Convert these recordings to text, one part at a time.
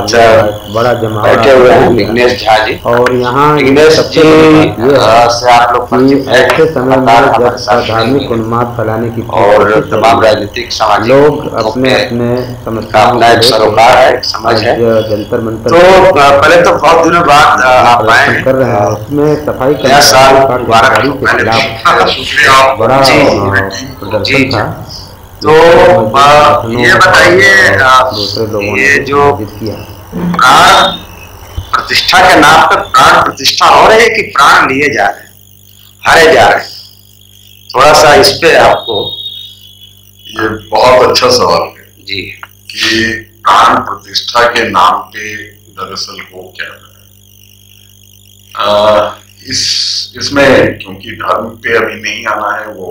बड़ा बैठे हुए हैं विघ्नेश झा जी। और यहाँ विघ्नेश जी से आप लोग कि ऐसे समय में जब धार्मिक उन्माद फैलाने की और तमाम राजनीतिक सामाजिक लोग अपने अपने समस्याओं अपना एक सरोकार है, एक समझ है। जंतर मंतर तो पहले तो बहुत दिनों बाद आप आए हैं, कर रहे हैं, उसमें सफाई नया साल मुबारक के खिलाफ बड़ा प्रदर्शन था। तो ये बताइए ये जो प्राण प्रतिष्ठा के नाम पर प्राण प्रतिष्ठा हो रही है कि प्राण लिए जा रहे हैं, हारे जा रहे हैं? थोड़ा सा इस पे आपको। ये बहुत अच्छा सवाल है जी कि प्राण प्रतिष्ठा के नाम पे दरअसल हो क्या रहा है। इसमें क्योंकि धर्म पे अभी नहीं आना है, वो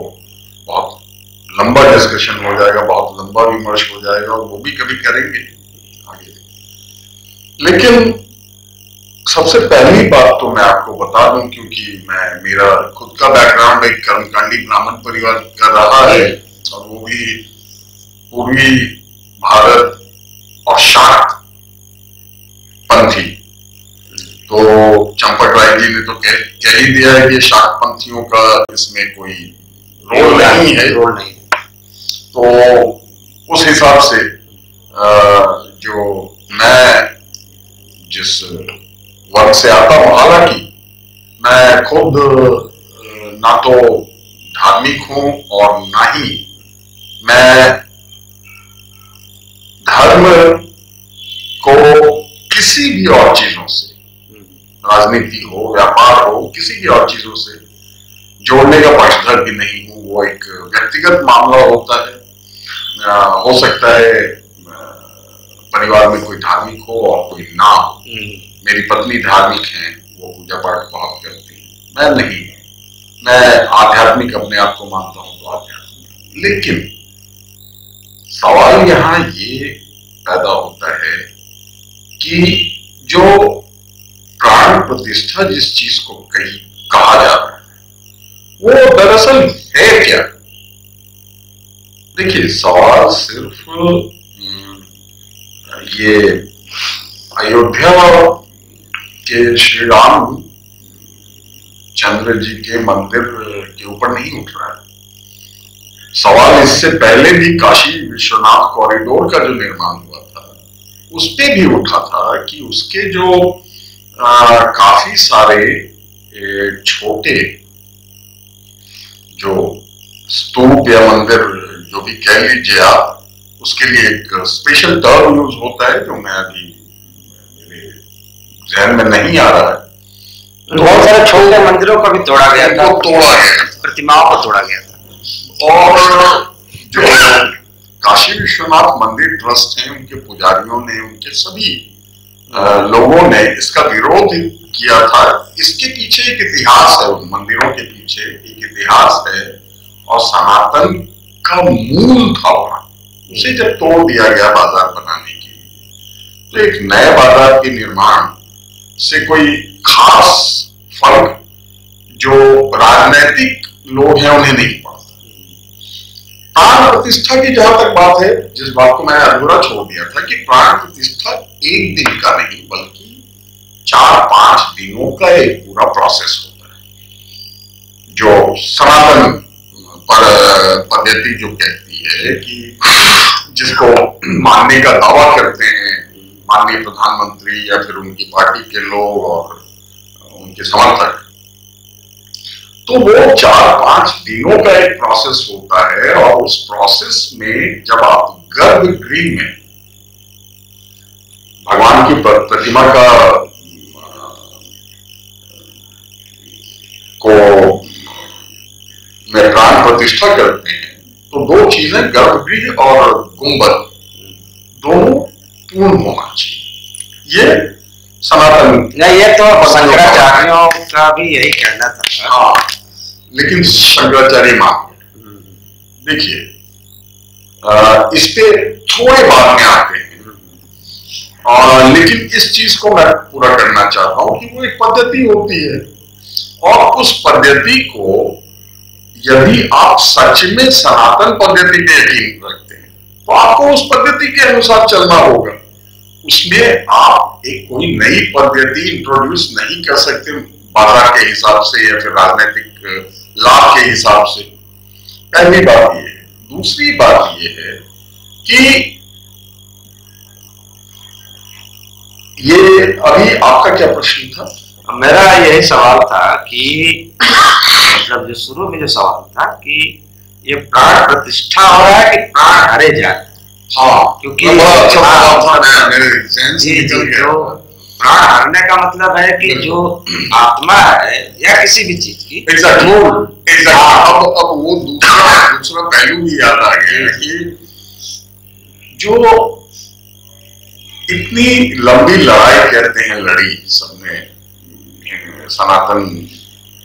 बहुत लंबा डिस्कशन हो जाएगा, बहुत लंबा विमर्श हो जाएगा, और वो भी कभी करेंगे आगे। लेकिन सबसे पहली बात तो मैं आपको बता दूं, क्योंकि मेरा खुद का बैकग्राउंड एक कर्मकांडी ब्राह्मण परिवार का रहा है, और वो भी पूर्वी भारत और शाक्त पंथी। तो चंपक राय जी ने तो कह ही दिया है कि शाक्त पंथियों का इसमें कोई रोल नहीं है। तो उस हिसाब से जो मैं जिस वर्ग से आता हूं, हालांकि मैं खुद ना तो धार्मिक हूं और ना ही मैं धर्म को किसी भी और चीजों से, राजनीति हो, व्यापार हो, किसी भी और चीजों से जोड़ने का पक्षधर भी नहीं हूं। वो एक व्यक्तिगत मामला होता है। हो सकता है परिवार में कोई धार्मिक हो और कोई ना हो। मेरी पत्नी धार्मिक है, वो पूजा पाठ बहुत करती है, मैं नहीं, मैं आध्यात्मिक अपने आप को मानता हूं, तो आध्यात्मिक। लेकिन सवाल यहां ये पैदा होता है कि जो प्राण प्रतिष्ठा जिस चीज को कहा जा रहा है, वो दरअसल है क्या? देखिए, सवाल सिर्फ ये अयोध्या के श्री राम चंद्र जी के मंदिर के ऊपर नहीं उठ रहा है। सवाल इससे पहले भी काशी विश्वनाथ कॉरिडोर का जो निर्माण हुआ था, उस पे भी उठा था कि उसके जो काफी सारे छोटे जो स्तूप या मंदिर, जो भी कह लीजिए आप, उसके लिए एक स्पेशल टर्म यूज होता है जो मैं अभी मेरे ध्यान में नहीं आ रहा है। तो बहुत सारे छोटे मंदिरों को भी तोड़ा गया था, प्रतिमाओं को तोड़ा गया था। और जो काशी विश्वनाथ मंदिर ट्रस्ट है, उनके पुजारियों ने, उनके सभी लोगों ने इसका विरोध किया था। इसके पीछे एक इतिहास है, उन मंदिरों के पीछे एक इतिहास है, और सनातन का मूल था वहां। उसे जब तोड़ दिया गया बाजार बनाने के लिए, तो एक नए बाजार के निर्माण से कोई खास फर्क जो राजनीतिक लोग हैं उन्हें नहीं पड़ता। प्राण प्रतिष्ठा की जहां तक बात है, जिस बात को मैंने अधूरा छोड़ दिया था कि प्राण प्रतिष्ठा एक दिन का नहीं बल्कि 4-5 दिनों का एक पूरा प्रोसेस होता है, जो सनातन पद्धति जो कहती है कि जिसको मानने का दावा करते हैं माननीय प्रधानमंत्री या फिर उनकी पार्टी के लोग और उनके समर्थक, तो वो 4-5 दिनों का एक प्रोसेस होता है। और उस प्रोसेस में जब आप गर्भगृह में भगवान की प्रतिमा का में प्राण प्रतिष्ठा करते हैं, तो दो चीजें, गर्भगृह और गुंबद, दोनों पूर्ण होना चाहिए। ये सनातन नहीं, ये तो शंकराचार्यों का भी यही कहना था। हाँ, लेकिन शंकराचार्य मान, देखिए इस पे थोड़े बाद में आते हैं, लेकिन इस चीज को मैं पूरा करना चाहता हूं कि वो एक पद्धति होती है, और उस पद्धति को यदि आप सच में सनातन पद्धति पे यकीन रखते हैं तो आपको उस पद्धति के अनुसार चलना होगा। उसमें आप एक कोई नई पद्धति इंट्रोड्यूस नहीं कर सकते बाजार के हिसाब से या फिर राजनीतिक लाभ के हिसाब से। पहली बात ये है। दूसरी बात ये है कि ये अभी आपका क्या प्रश्न था? मेरा यही सवाल था कि मतलब जो शुरू में जो सवाल था कि ये प्राण प्रतिष्ठा हो रहा है कि प्राण हरे जा रहे हैं? हाँ, क्योंकि बड़ा अच्छा सवाल था, मेरे जहन से निकल गया। प्राण हरने का मतलब है कि जो आत्मा है या किसी भी चीज की एग्जैक्टली अब वो दूसरा पहलू भी याद आ गया कि जो इतनी लंबी लड़ाई कहते हैं लड़ी सबने सनातन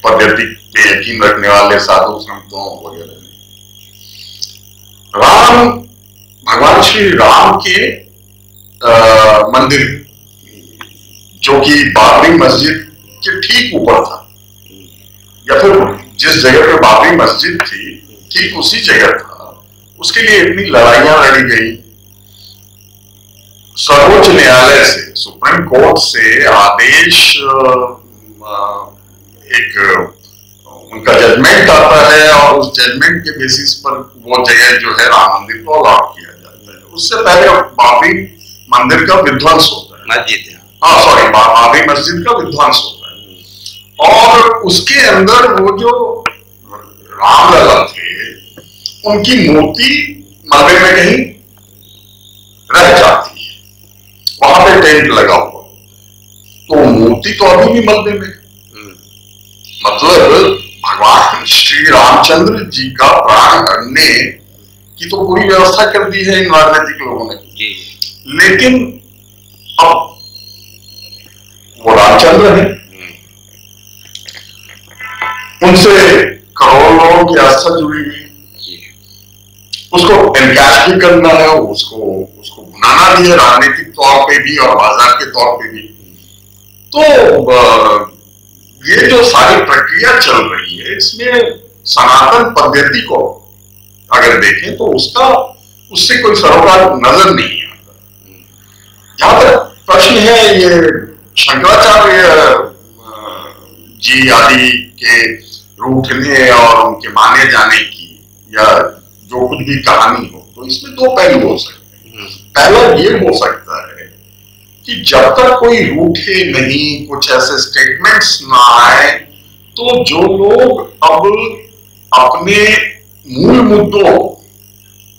पद्धति पे यकीन रखने वाले साधु संतों वगैरह ने, राम भगवान श्री राम के मंदिर जो कि बाबरी मस्जिद के ठीक ऊपर था, या फिर जिस जगह पे बाबरी मस्जिद थी ठीक उसी जगह था, उसके लिए इतनी लड़ाइयां लड़ी गई। सर्वोच्च न्यायालय से, सुप्रीम कोर्ट से आदेश, एक उनका जजमेंट आता है और उस जजमेंट के बेसिस पर वो जगह जो है राम मंदिर को अलॉट किया जाता है। उससे पहले बाबरी मंदिर का विध्वंस होता है, मस्जिद, हाँ सॉरी, बाबरी मस्जिद का विध्वंस होता है और उसके अंदर वो जो रामलला थे उनकी मूर्ति मलबे में कहीं रह जाती है, वहां पे टेंट लगा हुआ, तो मूर्ति तो अभी भी मलबे में। मतलब भगवान श्री रामचंद्र जी का प्राण हरने की तो पूरी व्यवस्था कर दी है इन राजनीतिक लोगों ने, लेकिन अब वो रामचंद्र है, उनसे करोड़ों लोगों की आस्था जुड़ी हुई, उसको एनकैश भी करना है, उसको बनाना भी है राजनीतिक तौर पे भी और बाजार के तौर पे भी। तो ये जो सारी प्रक्रिया चल रही है इसमें सनातन पद्धति को अगर देखें तो उससे कोई सरोकार नजर नहीं आता। जहां तक प्रश्न है ये शंकराचार्य जी आदि के रूठने और उनके माने जाने की या जो कुछ भी कहानी हो, तो इसमें दो पहलू हो सकते हैं। पहला ये हो सकता है कि जब तक कोई रूठे नहीं, कुछ ऐसे स्टेटमेंट्स ना आए, तो जो लोग अब अपने मूल मुद्दों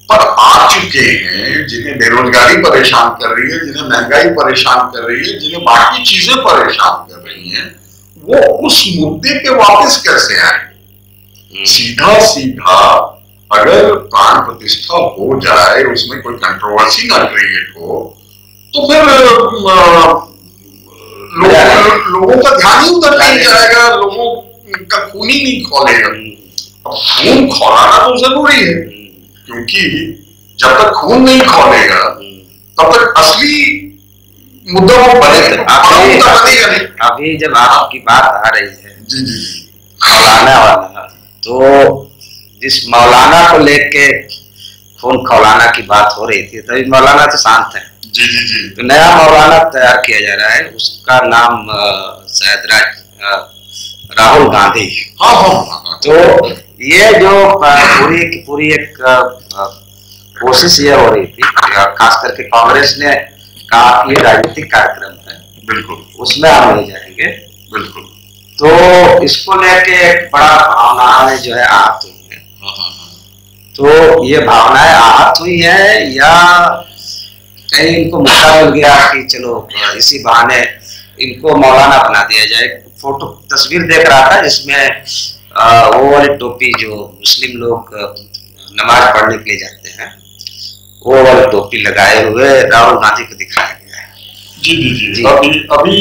पर आ चुके हैं, जिन्हें बेरोजगारी परेशान कर रही है, जिन्हें महंगाई परेशान कर रही है, जिन्हें बाकी चीजें परेशान कर रही हैं, वो उस मुद्दे पे वापस कैसे आए? सीधा सीधा अगर प्राण प्रतिष्ठा हो जाए, उसमें कोई कंट्रोवर्सी ना क्रिएट हो, तो फिर लोगों का ध्यान ही उधर नहीं जाएगा, लोगों का खून ही नहीं खोलेगा। अब खून खोलाना तो जरूरी है, क्योंकि जब तक खून नहीं खोलेगा तब तक असली मुद्दा वो बनेगा नहीं। अभी जब आपकी बात आ रही है जी जी जी मौलाना वाला, तो जिस मौलाना को लेके खून खौलाना की बात हो रही थी, तभी मौलाना तो शांत है। जी जी जी, तो नया मौलाना तैयार किया जा रहा है, उसका नाम शायद राहुल गांधी। हाँ हाँ। तो ये जो पूरी की पूरी एक कोशिश ये हो रही थी, खास करके कांग्रेस ने कहा कि ये राजनीतिक कार्यक्रम है, बिल्कुल उसमें हम नहीं जाएंगे, बिल्कुल। तो इसको लेके एक बड़ा भावनाएं जो है आहत हुई है। तो ये भावनाएं आहत हुई है या कहीं इनको मौका मिल गया कि चलो इसी बहाने इनको मौलाना बना दिया जाए? फोटो तस्वीर देख रहा था जिसमें वो वाली टोपी जो मुस्लिम लोग नमाज पढ़ने के लिए जाते हैं, वो वाली टोपी लगाए हुए राहुल गांधी को दिखाया गया है। जी जी जी, जी। अभी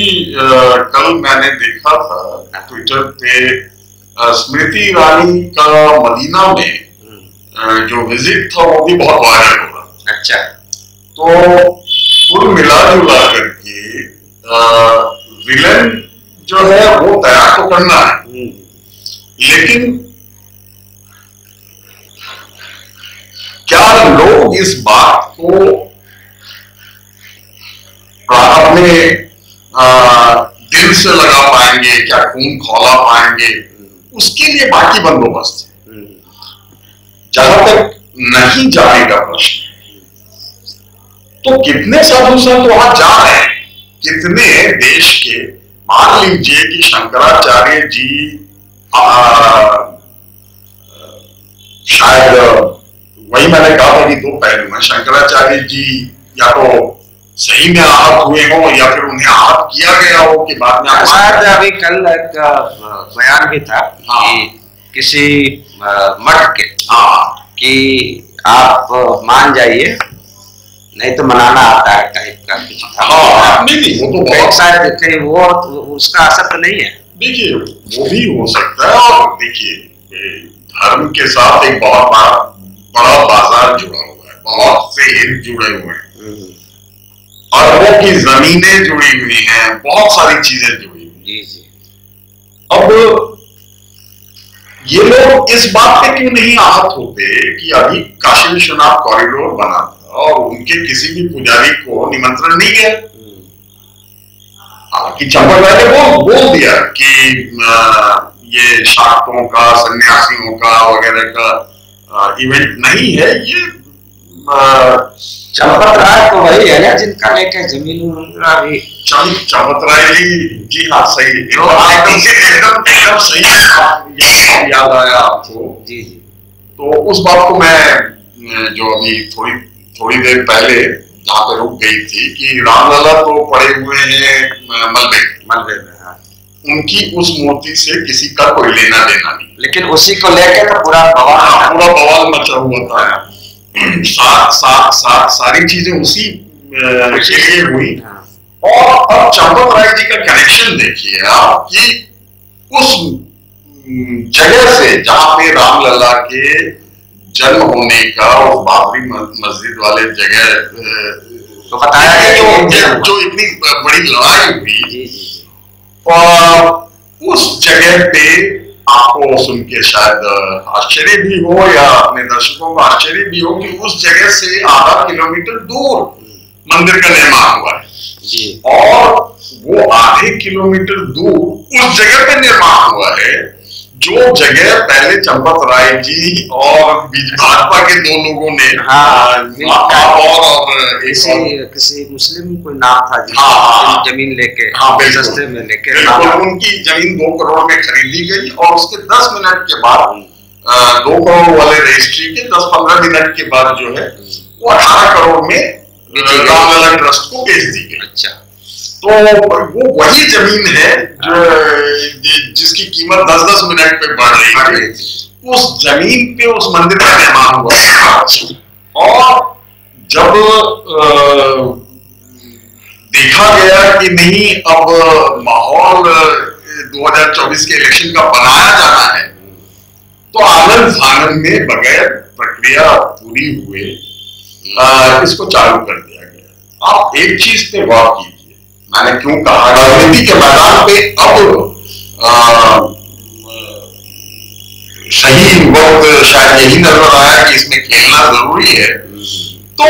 कल मैंने देखा था ट्विटर पे स्मृति ईरानी का मदीना में जो विजिट था वो भी बहुत वायरल हो रहा। अच्छा, तो कुल मिला जुला करके विलन जो है वो तैयार तो करना है, लेकिन क्या लोग इस बात को अपने दिल से लगा पाएंगे, क्या खून खौला पाएंगे, उसके लिए बाकी बंदोबस्त है। जहां तक नहीं जाने का प्रश्न है, तो कितने साधु संत वहां जा रहे हैं, कितने देश के, मान लीजिए कि शंकराचार्य जी शायद वही मैंने कहा था कि दो पहलू हैं। शंकराचार्य जी या तो सही में आहत हुए हो या फिर उन्हें आहत किया गया हो कि बाद में। शायद अभी कल एक बयान भी था कि किसी मठ के कि आप मान जाइए नहीं तो मनाना आता है टाइप का कुछ था। नहीं वो तो बहुत शायद वो उसका असर तो नहीं है। देखिए वो भी हो सकता है, और देखिए धर्म के साथ एक बहुत बड़ा बाजार जुड़ा हुआ है, बहुत से हित जुड़े हुए हैं, अरबों की जमीनें जुड़ी हुई हैं, बहुत सारी चीजें जुड़ी हुई हैं। अब ये लोग इस बात पे क्यों नहीं आहत होते कि अभी काशी विश्वनाथ कॉरिडोर बना था और उनके किसी भी पुजारी को निमंत्रण नहीं गया। कि चंपक राय ने बोल दिया कि ये शाक्तों का, सन्यासियों का वगैरह का इवेंट नहीं है। ये चंपक राय तो वही है ना जिनका लेके जमीन भी चंपक राय जी हाँ सही, एकदम सही याद आया आपको। जी। तो उस बात को मैं जो अभी थोड़ी देर पहले जहाँ पे रुक गई थी कि रामलला तो पड़े हुए हैं मलबे में, उनकी उस मूर्ति से किसी का कोई लेना देना नहीं, लेकिन उसी को लेकर तो पूरा बवाल मचा हुआ था। सारी चीजें उसी के लिए हुई। और अब चंपक राय जी का कनेक्शन देखिए आप कि उस जगह से जहां पे रामलला के जन्म होने का, उस बाबरी मस्जिद वाले जगह तो बताया गया जो इतनी बड़ी लड़ाई हुई, और उस जगह पे आपको सुन के शायद आश्चर्य भी हो या अपने दर्शकों को आश्चर्य भी हो कि उस जगह से आधा किलोमीटर दूर मंदिर का निर्माण हुआ है। और वो आधे किलोमीटर दूर उस जगह पे निर्माण हुआ है जो जगह पहले चंपक राय जी और भाजपा के दो लोगों ने किसी मुस्लिम कोई नाम था जमीन लेके सस्ते में लेके उनकी जमीन 2 करोड़ में खरीदी गई, और उसके 10 मिनट के बाद 2 करोड़ वाले रजिस्ट्री के 10-15 मिनट के बाद जो है वो 18 करोड़ में रामलला ट्रस्ट को बेच दी गई। अच्छा, तो वो वही जमीन है जिसकी कीमत 10-10 मिनट पे बढ़ रही है। उस जमीन पे उस मंदिर का निर्माण हुआ। और जब देखा गया कि नहीं अब माहौल 2024 के इलेक्शन का बनाया जाना है, तो आनंद फानंद में बगैर प्रक्रिया पूरी हुए इसको चालू कर दिया गया। आप एक चीज पे गौर कीजिए, मैंने क्यों कहा राजनीति के मैदान पे अब सही वक्त शायद यही नजर आया कि इसमें खेलना जरूरी है। तो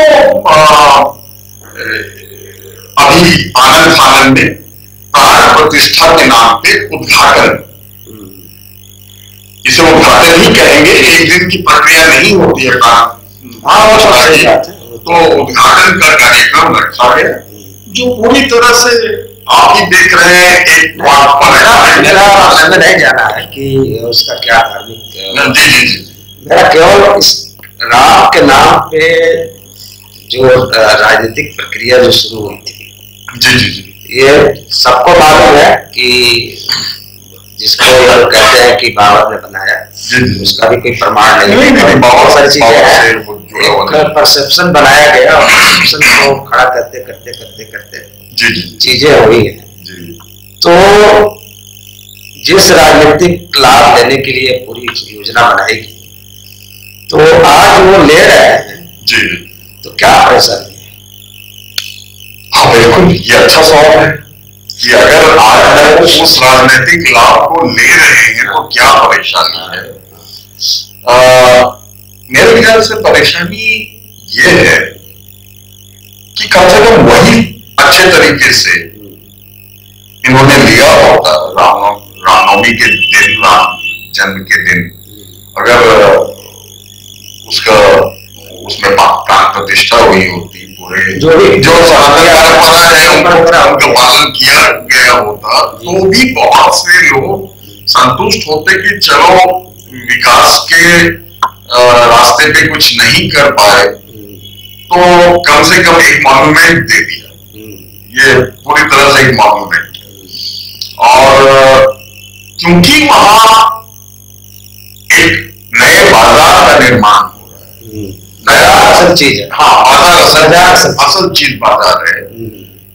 अभी आनंद फानंद में प्राण प्रतिष्ठा के नाम पे उद्घाटन, इसे उद्घाटन ही कहेंगे, एक दिन की प्रक्रिया नहीं होती है प्राण, तो उद्घाटन का कार्यक्रम रखा गया जो पूरी तरह से आप ही देख रहे हैं। एक मेरा नहीं जाना है कि उसका क्या धार्मिक, मेरा केवल इस राम के नाम पे जो राजनीतिक प्रक्रिया जो शुरू हुई थी, ये सबको मालूम है कि जिसको कहते हैं कि बाबर ने बनाया, उसका भी कोई प्रमाण नहीं है। बहुत सारी चीजें हैं, परसेप्शन बनाया गया और परसेप्शन को खड़ा करते करते करते करते चीजें हुई है। तो जिस राजनीतिक लाभ लेने के लिए पूरी योजना बनाई गई, तो आज वो ले रहे हैं, तो क्या परेशानी है? हाँ बिल्कुल, ये अच्छा सवाल है कि अगर आज वो उस राजनीतिक लाभ को ले रहे हैं तो क्या परेशानी है। मेरे ख्याल से परेशानी ये है कि कम से कम वही अच्छे तरीके से इन्होंने लिया होता रामनवमी के दिन, राम जन्म के दिन, अगर उसका उसमें प्राण प्रतिष्ठा हुई होती, पूरे जो सनातन परंपरा है उनका पालन किया गया होता, तो भी बहुत से लोग संतुष्ट होते कि चलो विकास के रास्ते पे कुछ नहीं कर पाए तो कम से कम एक मॉन्यूमेंट दे दिया, ये पूरी तरह से एक मॉन्यूमेंट। और क्योंकि वहां एक नए बाजार का निर्माण हो रहा है, नया असल चीज है, हाँ बाजार असल चीज बाजार है,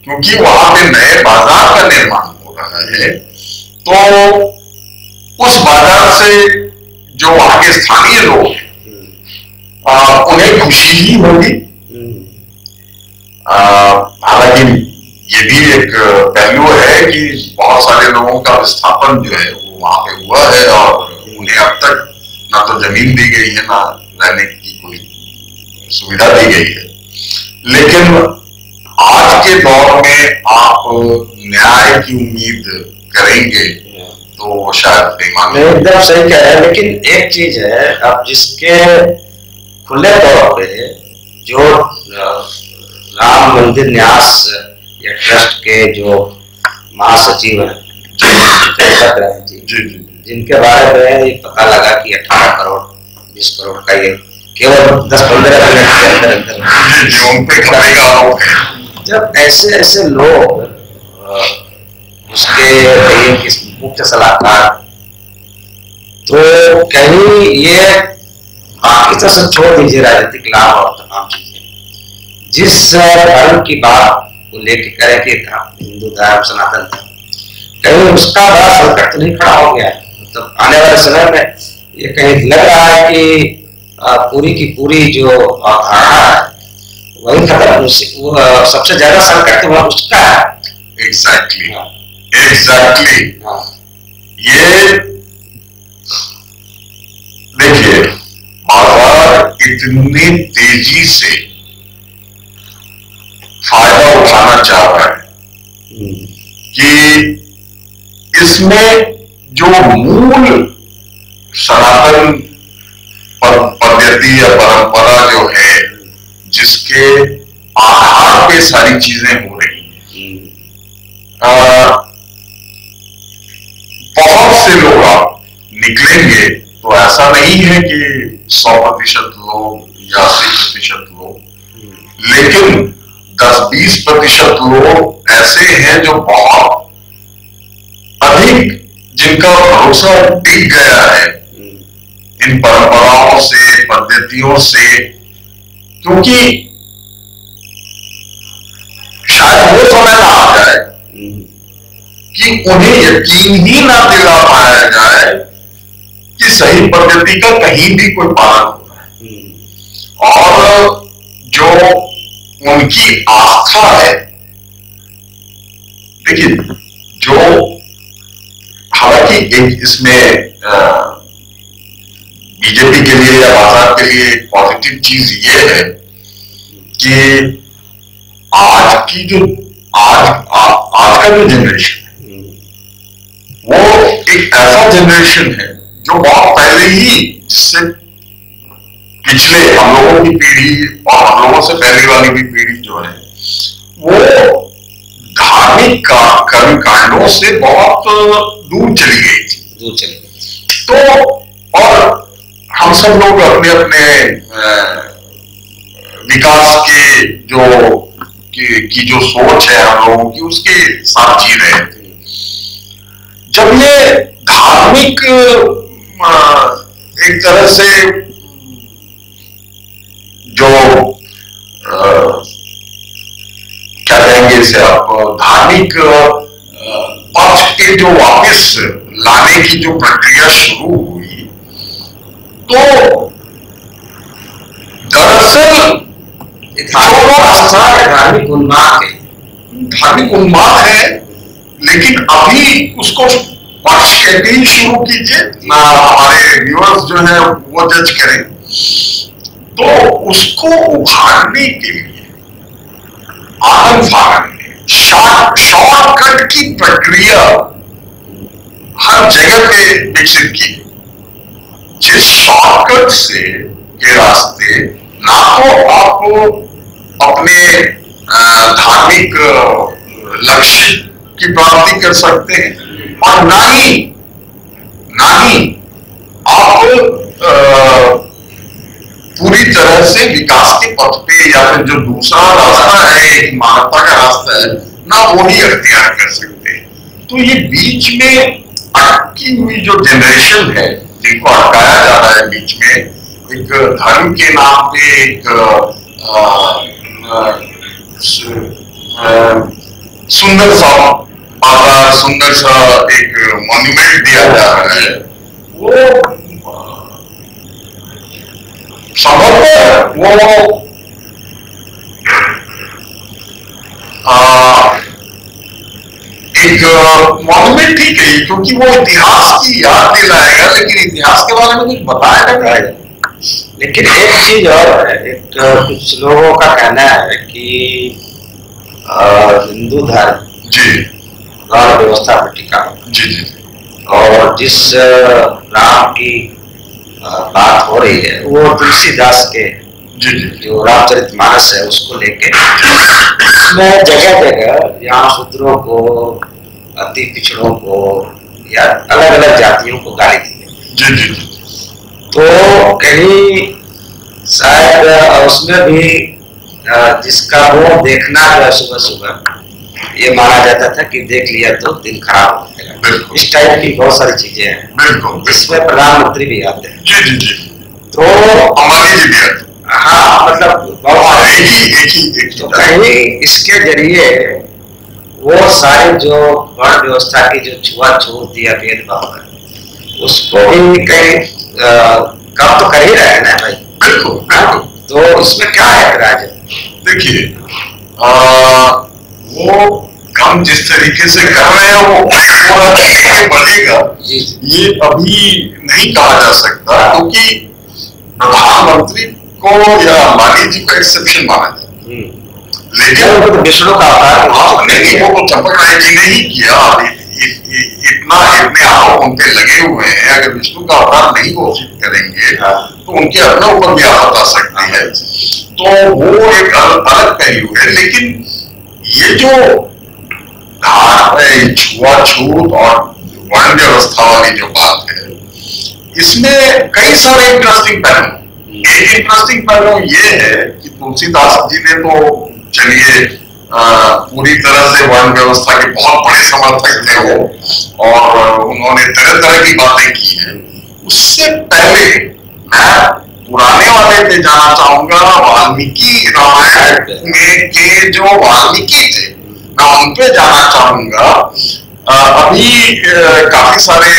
क्योंकि वहां पे नए बाजार का निर्माण हो रहा है, तो उस बाजार से जो वहां के स्थानीय लोग उन्हें खुशी ही होगी। हालांकि ये भी एक पहलू है कि बहुत सारे लोगों का विस्थापन जो है वो वहां पे हुआ है और उन्हें अब तक ना तो जमीन दी गई है ना रहने की कोई सुविधा दी गई है। लेकिन आज के दौर में आप न्याय की उम्मीद करेंगे तो शायद बेईमानी। एकदम सही कह रहे हैं, लेकिन एक चीज है, अब जिसके खुले तौर पे जो राम मंदिर न्यास या ट्रस्ट के जो महासचिव हैं जी, जिनके बारे में पता लगा कि 18 करोड़ 20 करोड़ का ये केवल 10-15 मिनट के अंदर जब ऐसे लोग उसके मुख्य सलाहकार, तो कहीं ये बाकी तो सब छोड़ दीजिए, राजनीतिक लाभ और तमाम चीजें, जिस धर्म की बात को लेके करें कि हिंदू धर्म सनातन धर्म, कहीं उसका बड़ा संकट तो नहीं खड़ा हो गया है। मतलब आने वाले समय में ये कहीं लग रहा है कि पूरी की पूरी जो अवधारणा है वही खत्म, सबसे ज्यादा संकट तो वह उसका है। एग्जैक्टली ये देखिए, बाजार इतनी तेजी से फायदा उठाना चाह रहा है कि इसमें जो मूल सनातन पद्धति या परंपरा जो है, जिसके आधार पे सारी चीजें हो रही हैं, बहुत से लोग आप निकलेंगे तो ऐसा नहीं है कि 100% लोग या 80% लोग, लेकिन 10-20% लोग ऐसे हैं जो बहुत अधिक, जिनका भरोसा टिक गया है इन परंपराओं से, पद्धतियों से, क्योंकि शायद वो समय ना आ जाए कि उन्हें यकीन ही ना दिला पाया जाए कि सही पद्धति का कहीं भी कोई पालन हो रहा है, और जो उनकी आस्था है, देखिए जो, हालांकि एक इसमें बीजेपी के लिए या बाजार के लिए एक पॉजिटिव चीज ये है कि आज का जो जनरेशन है वो एक ऐसा जनरेशन है जो बहुत पहले ही, जिससे पिछले हम लोगों की पीढ़ी और हम लोगों से पहले वाली भी पीढ़ी जो है, वो धार्मिक कर्म कांडों से बहुत दूर चली गई थी। तो और हम सब लोग अपने अपने विकास के जो सोच है हम लोगों की, उसके साथ जी रहे थे। जब ये धार्मिक एक तरह से जो क्या कहेंगे इसे आप, धार्मिक पक्ष के जो वापस लाने की जो प्रक्रिया शुरू हुई, तो दरअसल धार्मिक उन्माद है, लेकिन अभी उसको पक्ष कहते ही शुरू कीजिए ना, हमारे व्यूअर्स जो है वो जज करें, तो उसको उखाड़ने के लिए, आतंक फाड़ने शॉर्टकट की प्रक्रिया हर जगह पे विकसित की। जिस शॉर्टकट से के रास्ते ना तो आपको अपने धार्मिक लक्ष्य की प्राप्ति कर सकते हैं और ना ही आप पूरी तरह से विकास के पथ पे या फिर जो दूसरा रास्ता है, मानवता का रास्ता है ना, वो ही अख्तियार कर सकते हैं। तो ये बीच में अटकी हुई जो जनरेशन है, जिनको अटकाया जा रहा है बीच में, एक धर्म के नाम पे एक सुंदर सा बाजार, सुंदर सा एक मॉन्यूमेंट दिया जा रहा है, वो संभवतः वो एक मॉन्यूमेंट ठीक है, क्योंकि वो इतिहास की याद दिलाएगा, लेकिन इतिहास के बारे में कुछ बताया नहीं है। लेकिन एक चीज और है, एक कुछ लोगों का कहना है कि हिंदू धर्म जी वर्ण व्यवस्था पर टिका जी जी और जिस राम की बात हो रही है वो तुलसीदास के जी जी जो रामचरितमानस है उसको लेके उसमें जगह जगह यहाँ शूद्रों को, अति पिछड़ों को या अलग अलग जातियों को गाली दी गई। जी जी तो कहीं शायद उसमें भी जिसका वो देखना जो है सुबह सुबह ये माना जाता था कि देख लिया तो दिन खराब हो जाएगा। इस टाइप की बहुत सारी चीजें हैं, बिल्कुल, जिसमें प्रधानमंत्री भी आते हैं। जी जी जी तो अंबानी जी भी आते हैं। हाँ, मतलब बहुत एक ही तो कहीं इसके जरिए वो सारे जो वर्ण व्यवस्था की जो छुआछूत या भेदभाव है उसको भी कहीं कम तो कर ही रहे हैं ना भाई। बिल्कुल बिल्कुल। तो इसमें क्या है राज? देखिए वो काम जिस तरीके से कर रहे हैं वो आगे बढ़ेगा ये अभी नहीं कहा जा सकता, क्योंकि प्रधानमंत्री को या अंबानी जी को एक्सेप्शन माना जाए, लेकिन तो विष्णु का अवतार नहीं, वो चंपक राय जी ने ही किया। इतने आरोप उनके लगे हुए हैं, अगर विष्णु का अवतार नहीं घोषित करेंगे तो उनके अपने ऊपर भी आफत आ सकती है। तो वो एक अलग पहलू है, लेकिन ये जो छुआछूत और वर्ण व्यवस्था वाली जो बात है, इसमें कई सारे इंटरेस्टिंग पहलू। एक इंटरेस्टिंग पहलू ये है कि तुलसीदास जी ने तो चलिए पूरी तरह से वर्ण व्यवस्था के बहुत बड़े समर्थक थे वो, और उन्होंने तरह तरह की बातें की हैं। उससे पहले मैं पुराने वाले पे जाना चाहूंगा, वाल्मीकि रामायण में के जो वाल्मीकि थे, मैं उन पे जाना चाहूंगा। अभी काफी सारे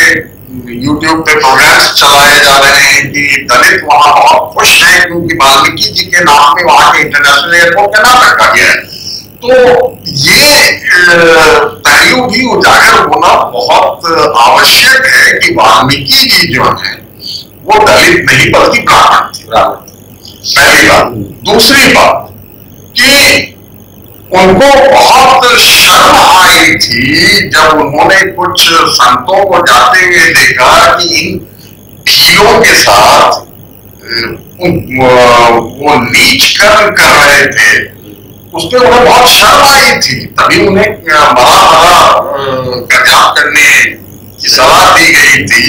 YouTube पे प्रोग्राम्स चलाए जा रहे हैं कि दलित वहां बहुत खुश हैं क्योंकि वाल्मीकि जी के नाम पे वहां के इंटरनेशनल एयरपोर्ट का नाम रखा गया है। तो ये पहलू भी उजागर होना बहुत आवश्यक है कि वाल्मीकि जी जो है वो दलित नहीं बल्कि ब्राह्मण थे, पहली बात। दूसरी बात कि उनको बहुत शर्म आई थी जब उन्होंने कुछ संतों को जाते हुए देखा कि इन भीलों के साथ वो नीच कर्म कर रहे थे, उस पर उन्हें बहुत शर्म आई थी। तभी उन्हें बड़ा कर्तव्य करने की सलाह दी गई थी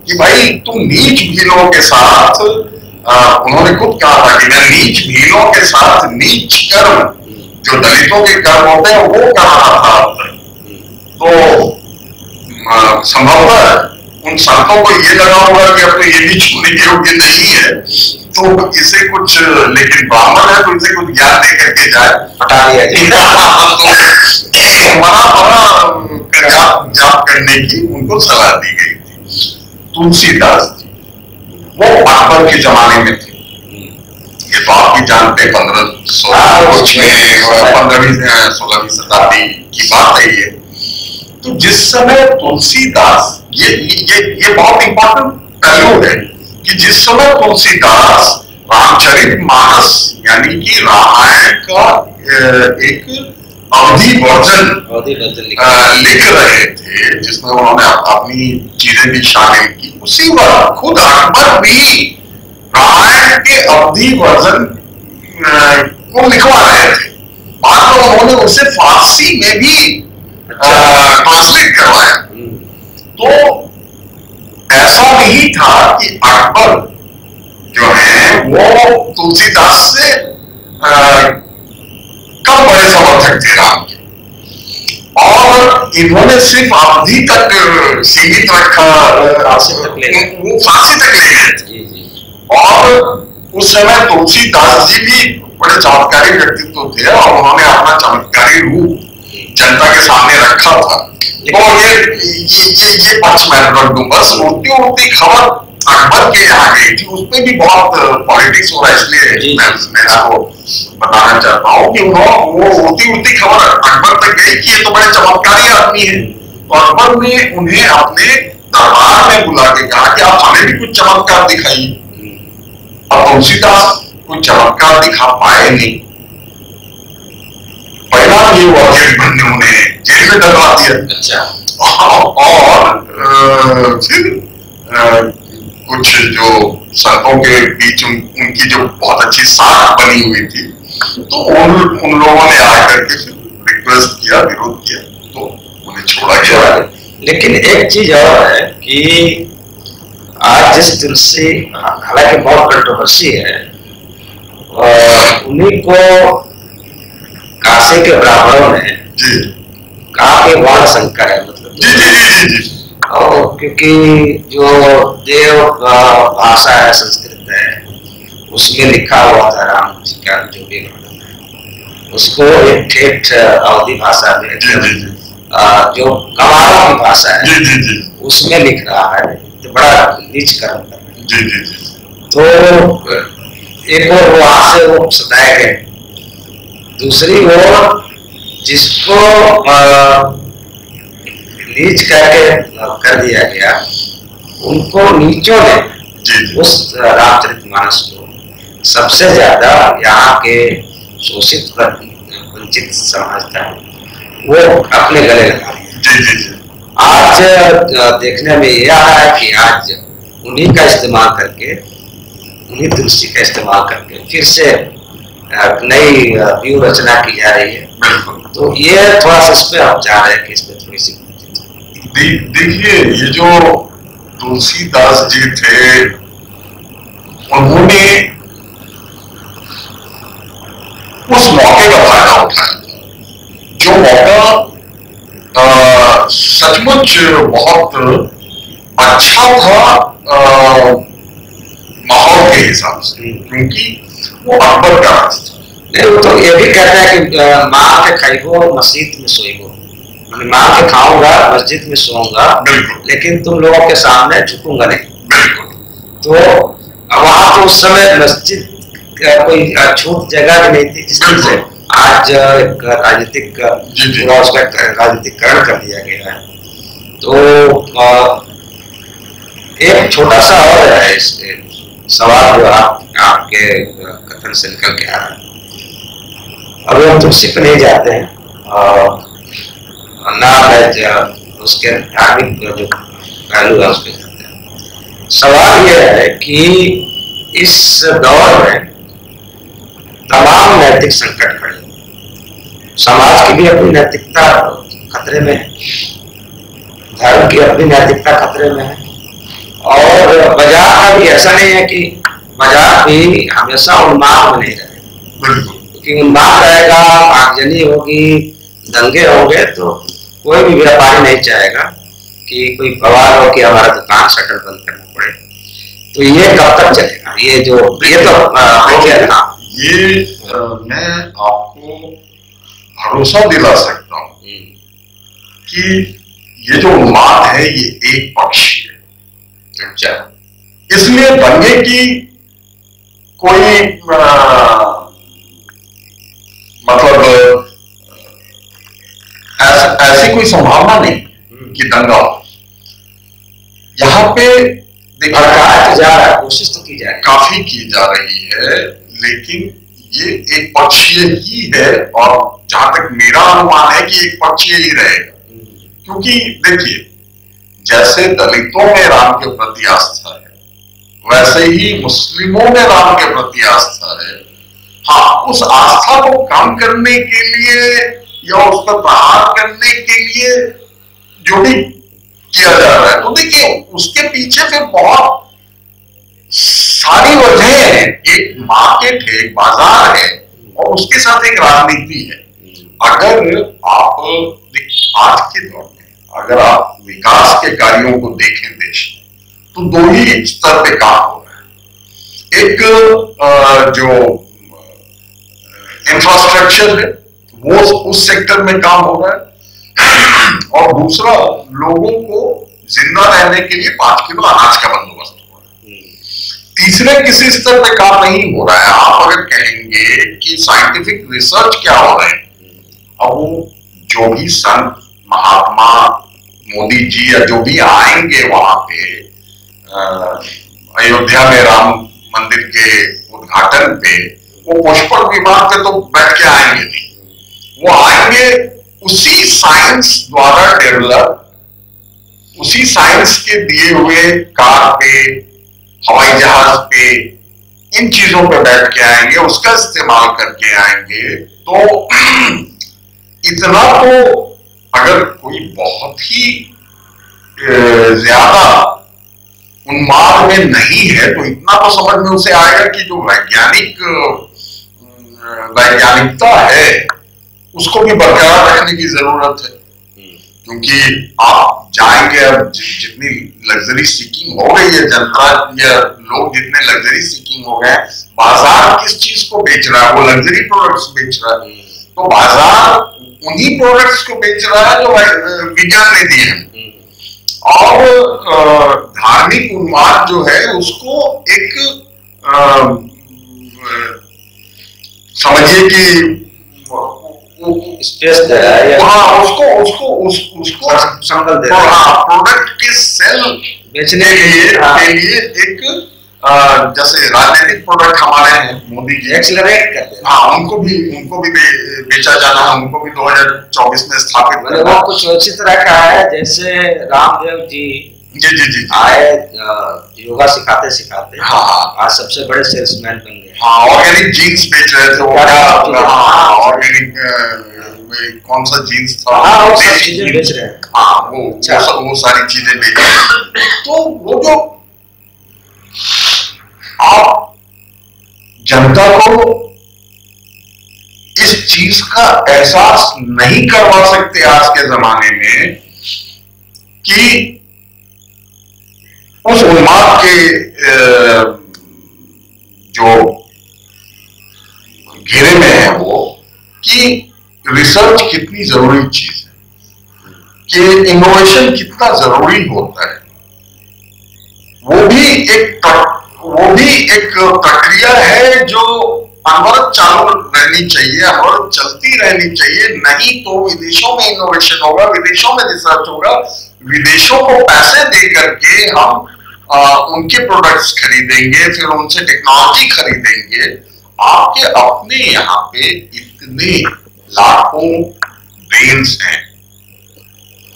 कि भाई तुम नीच भीलों के साथ, उन्होंने खुद कहा था कि मैं नीच भीलों के साथ नीच कर्म जो दलितों के कर्म होते हैं वो कर रहा था। तो संभवतः उन संतों को ये लगा होगा कि अब तो ये भी छूने के योग्य नहीं है, तो इसे कुछ, लेकिन ब्राह्मण है तो इसे कुछ ज्ञान दे करके जाए, हटा दिया बड़ा जाप करने की उनको सलाह दी गई थी। तुलसीदास जी वो अकबर के जमाने में थे, ये तो आप भी जानते 15वीं-16वीं शताब्दी की बात है ये। तो जिस समय तुलसीदास, ये बहुत इंपॉर्टेंट पहलू है कि जिस समय तुलसीदास रामचरितमानस यानी कि रामायण का एक अवधि वर्जन लिख रहे थे, जिसमें उन्होंने अपनी चीजें भी शामिल की। उसी वक्त खुद अकबर भी रामायण के अवधि वर्जन को लिखवा रहे थे। बाद में उन्होंने उसे फारसी में भी ट्रांसलेट करवाया। तो ऐसा नहीं था कि अकबर जो है वो तुलसीदास से कम बड़े समर्थक थे राम के, और इन्होंने सिर्फ अवधि तक सीमित रखा, वो फांसी तक ले गए थे। और उस समय तुलसीदास जी भी बड़े चमत्कारी व्यक्तित्व थे, और उन्होंने अपना चमत्कारी रूप जनता के सामने रखा था। तो ये पक्ष मैं रख दूं। बस उड़ती खबर अकबर के यहाँ गई थी, उसमें भी बहुत पॉलिटिक्स हो रहा है, इसलिए मैं इसको बताना चाहता हूँ कि वो उड़ती खबर अकबर तक गई कि ये तो बड़े चमत्कारी आदमी है। तो अकबर ने उन्हें अपने दरबार में बुला के कहा कि आप हमें भी कुछ चमत्कार दिखाइए। अब तुलसीदास कुछ चमत्कार दिखा पाए नहीं। पहला ये हुआ कि अकबर ने उन्हें जेल में डलवा दिया। अच्छा। और फिर कुछ जो संतों के बीच उनकी जो बहुत अच्छी साख बनी हुई थी, तो उन लोगों ने आकर के रिक्वेस्ट किया, विरोध किया, तो उन्हें छोड़ा गया। लेकिन एक चीज और है कि आज जिस दिन से हालांकि बहुत कंट्रोवर्सी है, और उन्हीं को काशी के ब्राह्मणों ने कहा कि वर्ण संकर है, मतलब जी। और क्योंकि जो देव भाषा है, संस्कृत है, उसमें लिखा हुआ था राम जी का जो भी वर्णन है, उसको एक ठेठ अवधी भाषा में जो गंवारों की भाषा है उसमें लिख रहा है, तो बड़ा नीच कर्म कर रहा है। तो एक और वहां से वो सताए गए, दूसरी ओर जिसको नीच करके कर दिया गया, उनको नीचों ने उस रामचरितमानस को सबसे ज्यादा यहाँ के शोषित वंचित समझता है, वो अपने गले लगा दिया। आज देखने में यह आ रहा है कि आज उन्हीं का इस्तेमाल करके, उन्हीं तुलसी का इस्तेमाल करके फिर से नई व्यूह रचना की जा रही है। तो ये थोड़ा सा इस पे आप चाह रहे हैं कि इस पे थोड़ी सी देखिए, ये जो तुलसीदास जी थे, उन्होंने उस मौके का फायदा उठाया, जो मौका सचमुच बहुत अच्छा था माहौल के हिसाब से, क्योंकि वो अकबर का रास्ता। नहीं, वो तो ये भी कहता है कि माँ के खाइबो मस्जिद में सोइबो, माँ के खाऊंगा मस्जिद में सोऊंगा, लेकिन तुम लोगों के सामने झुकूंगा नहीं। तो वहां तो उस समय मस्जिद कोई छूट जगह भी नहीं थी, जिसकी से आज एक राजनीतिक पूरा उसका राजनीतिकरण कर दिया गया है। तो एक छोटा सा और है इसके सवाल जो आपके कथन से निकल के आ रहा है। अभी हम तुलसी पे नहीं जाते हैं, ना उसके धार्मिक जो पहलू है उस पर जाते हैं। सवाल यह है कि इस दौर में तमाम नैतिक संकट खड़े, समाज की भी अपनी नैतिकता खतरे में है, धर्म की अपनी नैतिकता खतरे में है, और बाजार का भी ऐसा नहीं है कि बाजार भी हमेशा उन्माद में नहीं रहे, क्योंकि उन्माद रहेगा, आगजनी होगी, दंगे होंगे, तो कोई भी व्यापारी नहीं चाहेगा कि कोई बवाल हो कि हमारा दुकान शटर बंद करना पड़े। तो ये कब तक चलेगा? ये जो ये तो मैं आपको भरोसा दिला सकता हूँ कि ये जो उन्माद है ये एक पक्षी है। इसलिए दंगे की कोई मतलब ऐसी कोई संभावना नहीं कि दंगा हो। यहाँ पे जा रहा है, कोशिश तो की जा रही है, काफी की जा रही है, लेकिन ये एक पक्षीय ही है, और जहां तक मेरा अनुमान है कि एक पक्षीय ही रहेगा। क्योंकि देखिए, जैसे दलितों में राम के प्रति आस्था है, वैसे ही मुस्लिमों में राम के प्रति आस्था है। हाँ, उस आस्था को कम करने के लिए या उस पर प्रहार करने के लिए जो भी किया जा रहा है, तो देखिए उसके पीछे फिर बहुत सारी वजह है। एक मार्केट है, एक बाजार है, और उसके साथ एक राजनीति है। अगर आप आज के दौर में अगर आप विकास के कार्यों को देखें देश में, तो दो ही स्तर पे काम हो रहा है। एक जो इंफ्रास्ट्रक्चर है वो उस सेक्टर में काम हो रहा है, और दूसरा लोगों को जिंदा रहने के लिए 5 किलो अनाज का बंदोबस्त हो रहा है। तीसरे किसी स्तर पे काम नहीं हो रहा है। आप अगर कहेंगे कि साइंटिफिक रिसर्च क्या हो रहा है, अब वो जो भी संत महात्मा मोदी जी या जो भी आएंगे वहां पे अयोध्या में राम मंदिर के उद्घाटन पे, वो पुष्पक विमान पे तो बैठ के आएंगे नहीं, वो आएंगे उसी साइंस द्वारा डेवलप, उसी साइंस के दिए हुए कार पे, हवाई जहाज पे, इन चीजों पे बैठ के आएंगे, उसका इस्तेमाल करके आएंगे। तो इतना तो अगर कोई बहुत ही ज्यादा उन्माद में नहीं है, तो इतना तो समझ में उसे आएगा कि जो वैज्ञानिकता है उसको भी बरकरार रखने की जरूरत है। क्योंकि आप जाएंगे, अब जितनी लग्जरी सीकिंग हो गई है जनता या लोग जितने लग्जरी सीकिंग हो गए, बाजार किस चीज को बेच रहा है? वो लग्जरी प्रोडक्ट्स बेच रहा है। तो बाजार उन्हीं प्रोडक्ट्स को बेच रहा है जो विज्ञान ने दिए हैं। और धार्मिक उन्माद जो है उसको एक समझिए कि स्पेस दे रहा है, उसको संबल दे रहा है, प्रोडक्ट के सेल बेचने के लिए एक जैसे राजनीतिक प्रोडक्ट हमारे हैं, मोदी जी एक्सेलरेट करते हैं। हाँ, उनको भी बेचा जाना है, उनको भी 2024 में स्थापित करना। वो कुछ उसी तरह का है जैसे रामदेव जी जी आए योगा सिखाते सिखाते, हाँ आज सबसे बड़े सेल्समैन बन गए। हाँ, ऑर्गेनिक जीन्स बेच रहे थे, ऑर्गेनिक कौन सा जीन्स था, वो सब चीजें बेच रहे हैं। हाँ, वो सारी चीजें बेच रहे हैं। तो वो जो आप जनता को इस चीज का एहसास नहीं करवा सकते आज के जमाने में कि उस उन्माद के जो घेरे में है वो, कि रिसर्च कितनी जरूरी चीज है, कि इनोवेशन कितना जरूरी होता है। वो भी एक प्रक्रिया है जो अनवरत चालू रहनी चाहिए, अनवरत चलती रहनी चाहिए। नहीं तो विदेशों में इनोवेशन होगा, विदेशों में रिसर्च होगा, विदेशों को पैसे दे करके हम उनके प्रोडक्ट्स खरीदेंगे, फिर उनसे टेक्नोलॉजी खरीदेंगे। आपके अपने यहाँ पे इतने लाखों ब्रेन्स हैं,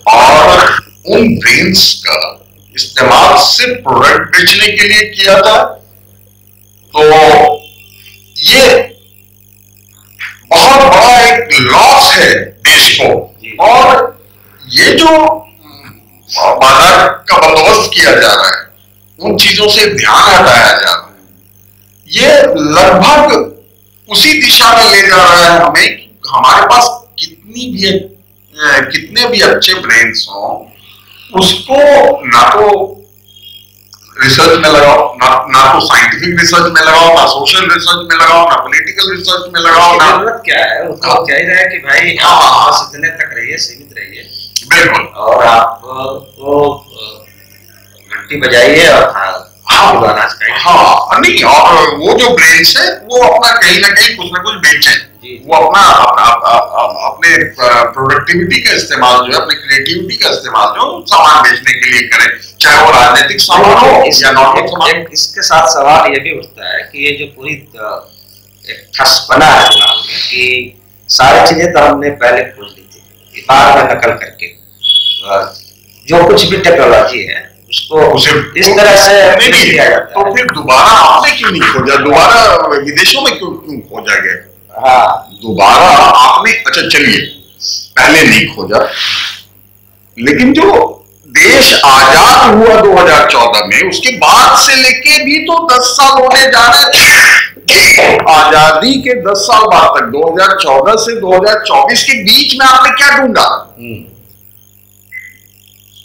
और उन ब्रेन्स का इस्तेमाल सिर्फ प्रोडक्ट बेचने के लिए किया था, तो ये बहुत बड़ा एक लॉस है देश को। और ये जो बाजार का बंदोबस्त किया जा रहा है, उन चीजों से ध्यान हटाया जा रहा है, ये लगभग उसी दिशा में ले जा रहा है हमें। हमारे पास कितने भी अच्छे ब्रेन्स हों, उसको ना तो रिसर्च में लगाओ, ना तो साइंटिफिक रिसर्च में लगाओ, ना सोशल रिसर्च में लगाओ, ना पॉलिटिकल रिसर्च में लगाओ। ना जरूरत क्या है, उसको कह रहा है कि भाई बस इतने तक रहिए, सीमित रहिए। बिल्कुल। और आप घंटी बजाइए और अनाज खाइए। हाँ, नहीं, और वो जो ब्रेन्स है वो अपना कहीं ना कहीं कुछ ना कुछ बेचें, वो अपने प्रोडक्टिविटी का इस्तेमाल जो है, अपने क्रिएटिविटी का इस्तेमाल जो सामान बेचने के लिए करें, चाहे वो राजनीतिक सामान हो या नॉर्मल सामान। इसके साथ सवाल ये भी उठता है कि ये जो पूरी एक ठस बना है दिमाग में कि सारी चीजें तो हमने पहले खोज ली थी, बाद में नकल करके जो कुछ भी टेक्नोलॉजी है उसको उसे इस तरह से नहीं किया जाता है। तो फिर दोबारा आपने क्यों नहीं खोजा, दोबारा विदेशों में क्यों खोजा गया? हाँ, दोबारा आपने, अच्छा चलिए पहले नहीं खोजा, लेकिन जो देश आजाद हुआ 2014 में, उसके बाद से लेके भी तो 10 साल होने जा रहे थे। आजादी के 10 साल बाद तक 2014 से 2024 के बीच में आपने क्या ढूंढा?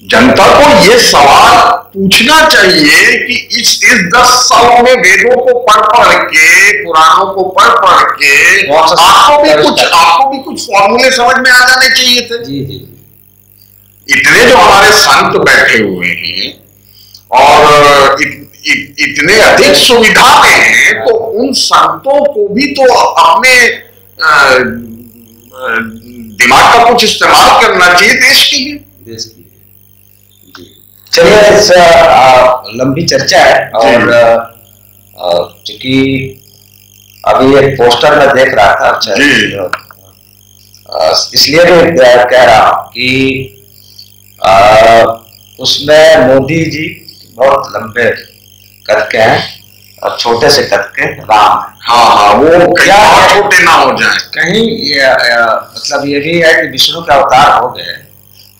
जनता को यह सवाल पूछना चाहिए कि इस 10 सालों में वेदों को पढ़ के, पुराणों को पढ़ के आपको भी कुछ फॉर्मूले समझ में आ जाने चाहिए थे। जी जी। इतने जो हमारे संत बैठे हुए हैं और इतने अधिक सुविधा में हैं, तो उन संतों को भी तो अपने दिमाग का कुछ इस्तेमाल करना चाहिए देश के लिए। चलिए, इस लंबी चर्चा है और चूंकि अभी एक पोस्टर में देख रहा था, अच्छा इसलिए भी कह रहा हूं कि उसमें मोदी जी बहुत लंबे कद के हैं और छोटे से कद के राम है। हाँ, वो क्या छोटे ना हो जाए कहीं मतलब ये भी है कि विष्णु का अवतार हो गए,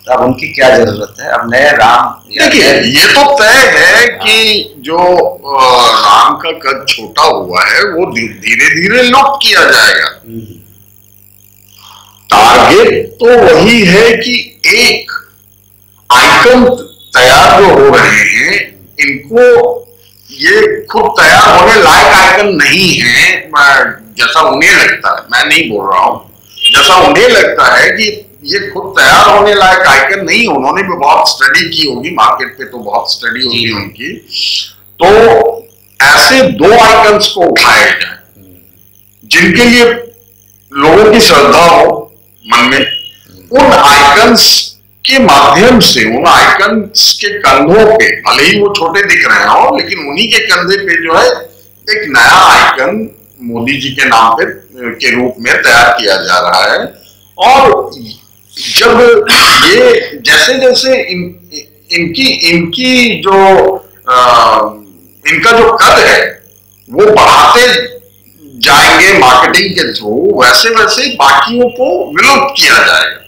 तब उनकी क्या जरूरत है, अब नए राम। देखिए, ये तो तय है कि जो राम का कद छोटा हुआ है वो धीरे धीरे लुप्त किया जाएगा। टारगेट तो वही है कि एक आइकन तैयार जो हो रहे हैं, इनको ये खुद तैयार होने लायक आइकन नहीं है, जैसा उन्हें लगता है। मैं नहीं बोल रहा हूं, जैसा उन्हें लगता है कि ये खुद तैयार होने लायक आइकन नहीं। उन्होंने भी बहुत स्टडी की होगी, मार्केट पे तो बहुत स्टडी होगी उनकी। तो ऐसे 2 आइकन्स को उठाया जाए जिनके लिए लोगों की श्रद्धा हो मन में। उन आइकन्स के माध्यम से, उन आइकन्स के कंधों पे, भले ही वो छोटे दिख रहे हो, लेकिन उन्हीं के कंधे पे जो है एक नया आइकन मोदी जी के नाम पे के रूप में तैयार किया जा रहा है। और जब ये जैसे जैसे इनकी जो इनका जो कद है वो बढ़ाते जाएंगे मार्केटिंग के थ्रू, वैसे वैसे बाकियों को विलुप्त किया जाएगा।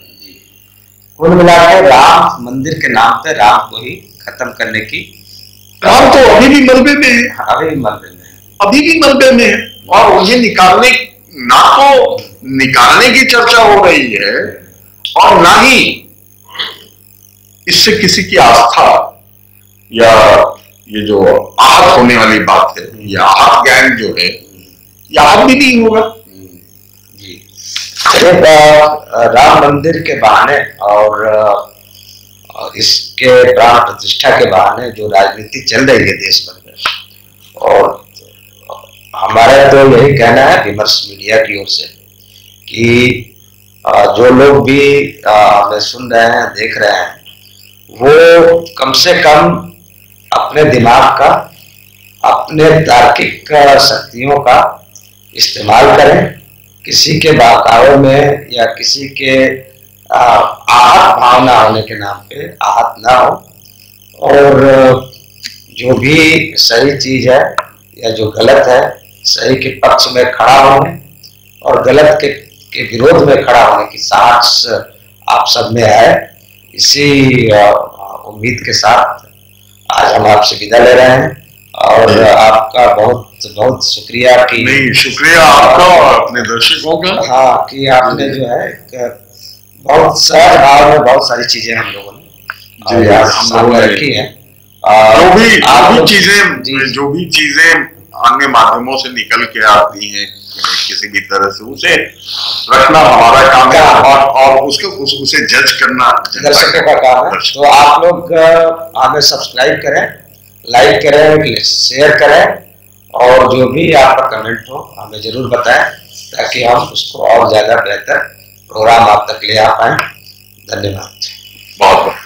कुल मिलाकर राम मंदिर के नाम पे राम को ही खत्म करने की, राम तो अभी भी मलबे में है, अभी भी मलबे में है, अभी भी मलबे में है। और उन्हें निकालने, ना तो निकालने की चर्चा हो रही है और ना ही इससे किसी की आस्था या ये जो आहत होने वाली बात है, ये आहत ज्ञान जो है, ये आहत भी नहीं होगा। जी, राम मंदिर के बहाने और इसके प्राण प्रतिष्ठा के बहाने जो राजनीति चल रही है देश भर में, और हमारा तो यही कहना है विमर्श मीडिया की ओर से कि जो लोग भी हमें सुन रहे हैं, देख रहे हैं, वो कम से कम अपने दिमाग का, अपने तार्किक शक्तियों का इस्तेमाल करें। किसी के बहकावे में या किसी के आहत भावना होने के नाम पे आहत ना हो, और जो भी सही चीज है या जो गलत है, सही के पक्ष में खड़ा होने और गलत के विरोध में खड़ा होने की साहस आप सब में है। इसी उम्मीद के साथ आज हम आपसे विदा ले रहे हैं और आपका बहुत बहुत शुक्रिया कि नहीं, शुक्रिया आपका और अपने दर्शकों का। हाँ, कि आपने जो है बहुत सहज भाव में बहुत सारी चीजें हम लोगों ने सामने रखी है। जो भी चीजें अन्य माध्यमों से निकल के आती हैं किसी भी तरह से, उसे रखना हमारा काम है और उसे जज करना दर्शकों का काम है। तो आप लोग हमें सब्सक्राइब करें, लाइक करें, शेयर करें, और जो भी आपका कमेंट हो हमें जरूर बताएं, ताकि हम उसको और ज्यादा बेहतर प्रोग्राम आप तक ले आ पाए। धन्यवाद। बहुत बहुत।